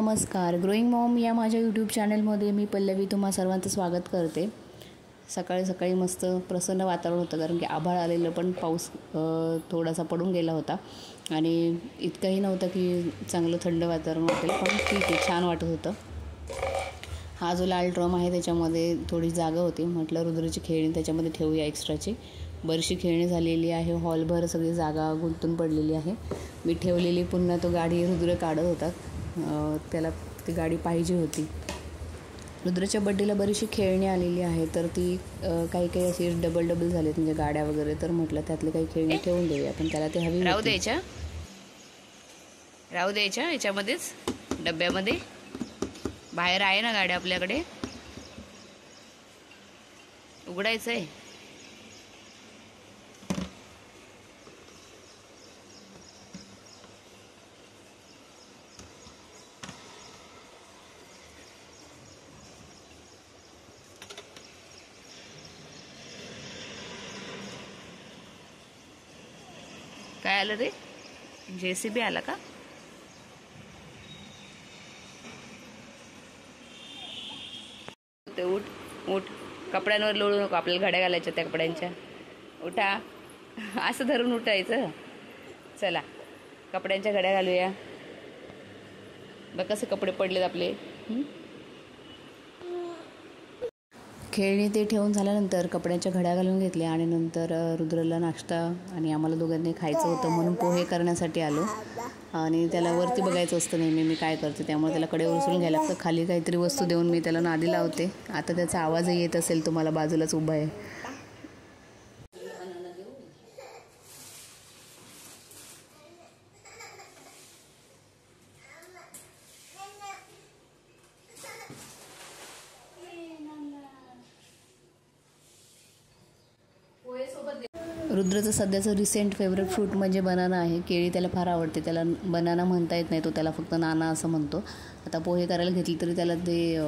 नमस्कार. Growing Maugham या माझ्या यूट्यूब चॅनलमध्ये मी पल्लवी तुम्हा सर्वांचं स्वागत करते. सकाळी सकाळी मस्त प्रसन्न वातावरण होतं, कारण की आभाळ आलेलं, पण पाऊस थोडासा पडून गेला होता आणि इतकंही नव्हतं की चांगलं थंड वातावरण वाटेल, पण ठीक आहे, छान वाटत होतं. हा जो लाल ड्रम आहे त्याच्यामध्ये थोडी जागा होती, म्हटलं रुद्रची खेळणी त्याच्यामध्ये ठेवूया एक्स्ट्राची. बरीचशी खेळणी झालेली आहे, हॉलभर सगळी जागा गुंतून पडलेली आहे. मी ठेवलेली पुन्हा तो गाडी रुद्र काढत होता, त्याला ती गाडी पाहिजे होती. रुद्रच्या बड्डेला बरीचशी खेळणी आलेली आहे, तर ती काही काही अशी डबल झाली म्हणजे गाड्या वगैरे, तर म्हटलं त्यातले काही खेळणी ठेवून देऊया, पण त्याला ते हवी राहू द्यायच्या याच्यामध्येच डब्यामध्ये. बाहेर आहे ना गाड्या आपल्याकडे, उघडायचं आहे. काय आलं रे? JCB आला का? उठ उठ, कपड्यांवर लोळू नको, आपल्याला घड्या घालायच्या त्या कपड्यांच्या. उठा, असं धरून उठायचं. चला कपड्यांच्या घड्या घालूया. बघ कसे कपडे पडलेत आपले. खेळणी ते ठेवून झाल्यानंतर कपड्यांच्या घड्या घालून घेतल्या आणि नंतर रुद्रला नाश्ता आणि आम्हाला दोघांनी खायचं होतं म्हणून पोहे करण्यासाठी आलो. आणि त्याला वरती बघायचं असतं नेहमी मी काय करते, त्यामुळे त्याला कडेवर उचलून घ्यायला लागतं. खाली काहीतरी वस्तू देऊन मी त्याला नादी लावते. आता त्याचा आवाजही येत असेल तुम्हाला, बाजूलाच उभा आहे. रुद्रचं सध्याचं रिसेंट फेवरेट फ्रूट म्हणजे बनाना आहे. केळी त्याला फार आवडते, त्याला बनाना म्हणता येत नाही, तो त्याला फक्त नाना असं म्हणतो. आता पोहे करायला घेतली तरी त्याला ते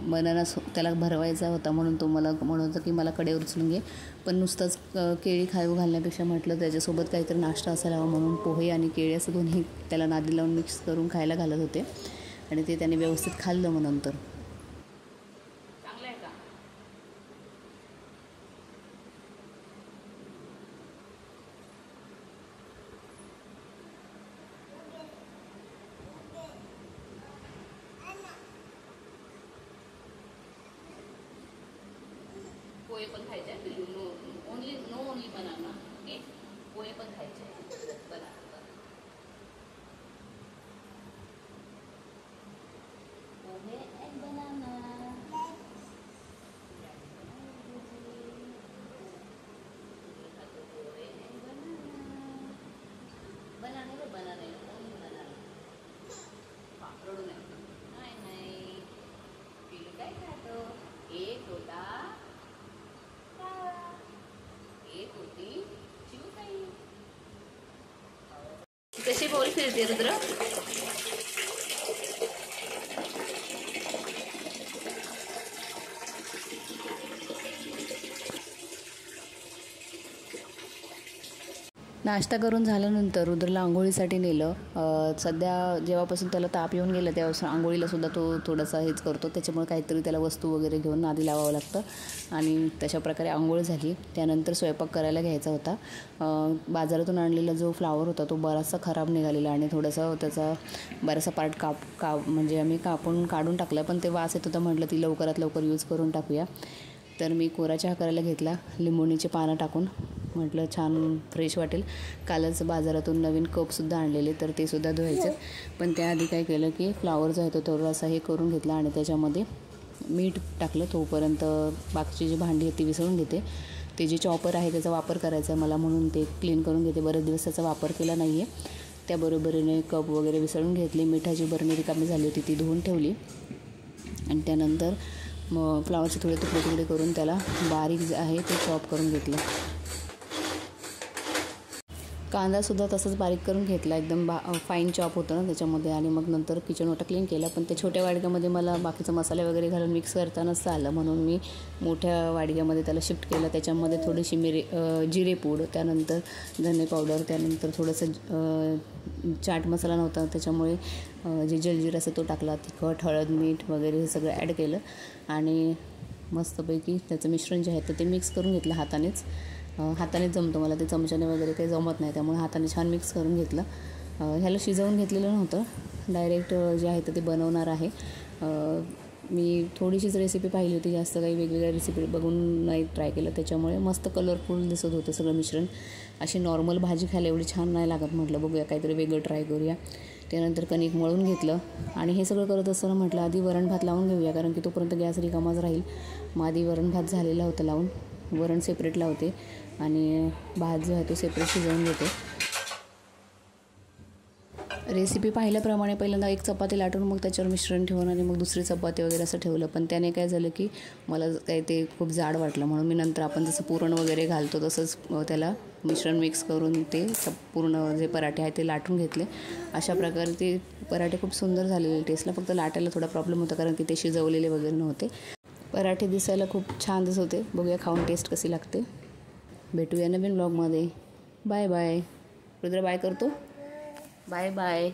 बनाना त्याला भरवायचा होता, म्हणून तो मला म्हणत होता की मला कडेवर उचलून घे. पण नुसतंच केळी खाऊ घालण्यापेक्षा म्हटलं त्याच्यासोबत काहीतरी नाश्ता असायला हवा, म्हणून पोहे आणि केळी असं दोन्ही त्याला नादी लावून मिक्स करून खायला घालत होते आणि ते त्याने व्यवस्थित खाल्लं. मग नंतर पोहे पण खायचे, ओनली बनाना. ओके, पोहे पण खायचे. पोहे and banana. Banana only banana. रडू नाही. पिलू काय खातो? एक होता, एक होती चिवताई. कशी बोल फिरते रुद्र? नाश्ता करून झाल्यानंतर रुद्रला आंघोळीसाठी नेलं. सध्या जेव्हापासून त्याला ताप येऊन गेला तेव्हापासून आंघोळीलासुद्धा तो थोडासा हेच करतो, त्याच्यामुळे काहीतरी त्याला वस्तू वगैरे घेऊन नादी लावावं लागतं. आणि तशा प्रकारे आंघोळ झाली. त्यानंतर स्वयंपाक करायला घ्यायचा होता. बाजारातून आणलेला जो फ्लावर होता तो बराचसा खराब निघालेला आणि थोडासा त्याचा बराचसा पार्ट म्हणजे आम्ही काढून टाकला, पण ते वास येत होता. म्हटलं ती लवकरात लवकर यूज करून टाकूया. तर मी कोरा चहा करायला घेतला, लिंबोणीची पानं टाकून. म्हटलं छान फ्रेश वाटेल. कालच बाजारातून नवीन कपसुद्धा आणलेले, तर ते सुद्धा धुवायचे. पण त्याआधी काय केलं की फ्लावर जो आहे तो थोडासा हे करून घेतला आणि त्याच्यामध्ये मीठ टाकलं. तोपर्यंत बाकीची जी भांडी आहेत ती विसळून घेते. ते जे चॉपर आहे त्याचा वापर करायचा आहे मला, म्हणून ते क्लीन करून घेते. बरेच दिवस त्याचा वापर केला नाही आहे. त्याबरोबरीने कप वगैरे विसळून घेतली. मिठाची बरणी रिकामी झाली होती ती धुवून ठेवली. आणि त्यानंतर मग फ्लावरचे थोडे तुकडे करून त्याला बारीक जे आहे ते चॉप करून घेतलं. कांदासुद्धा तसंच बारीक करून घेतला, एकदम फाईन चॉप होतं ना त्याच्यामध्ये. आणि मग नंतर किचन ओटा क्लीन केला. पण त्या छोट्या वाडग्यामध्ये मला बाकीचं मसाले वगैरे घालून मिक्स करता नसतं आलं, म्हणून मी मोठ्या वाडग्यामध्ये त्याला शिफ्ट केलं. त्याच्यामध्ये थोडीशी जिरे पूड, त्यानंतर धने पावडर, त्यानंतर थोडंसं चाट मसाला नव्हता त्याच्यामुळे जे जलजीरा असं तो टाकला, तिखट, हळद, मीठ वगैरे हे सगळं ॲड केलं. आणि मस्तपैकी त्याचं मिश्रण जे आहे तर ते मिक्स करून घेतलं हातानेच. हातानेच जमतं मला, ते चमच्याने वगैरे काही जमत नाही, त्यामुळे हाताने छान मिक्स करून घेतलं. ह्याला शिजवून घेतलेलं नव्हतं, डायरेक्ट जे आहे तर ते बनवणार आहे. मी थोडीशीच रेसिपी पाहिली होती, जास्त काही वेगवेगळ्या रेसिपी बघून नाही ट्राय केलं, त्याच्यामुळे मस्त कलरफुल दिसत होतं सगळं मिश्रण. अशी नॉर्मल भाजी खायला एवढी छान नाही लागत. म्हटलं बघूया काहीतरी वेगळं ट्राय करूया. त्यानंतर कणिक मळून घेतलं आणि हे सगळं करत असताना म्हटलं आधी वरण भात लावून घेऊया, कारण की तोपर्यंत गॅस रिकामाच राहील. मग आधी वरण भात झालेला होता लावून, वरण सेपरेट लावते आणि भात जो आहे तो सेपरेट शिजवून घेते. रेसिपी पाहिल्याप्रमाणे पहिल्यांदा एक चपाती लाटून मग त्याच्यावर मिश्रण ठेवून आणि मग दुसरी चपाती वगैरे असं ठेवलं. पण त्याने काय झालं की मला काही ते खूप जाड वाटलं, म्हणून मी नंतर आपण जसं पुरण वगैरे घालतो तसंच त्याला मिश्रण मिक्स करून ते पूर्ण जे पराठे आहेत ते लाटून घेतले. अशा प्रकारे ते पराठे खूप सुंदर झालेले टेस्टला. फक्त लाटायला थोडा प्रॉब्लेम होता, कारण की ते शिजवलेले वगैरे नव्हते. पराठे दिसायला खूप छान दिसत होते. बघूया खाऊन टेस्ट कशी लागते. भेटूया नवीन ब्लॉगमध्ये. Bye bye. रुद्र बाय करतो. Bye bye.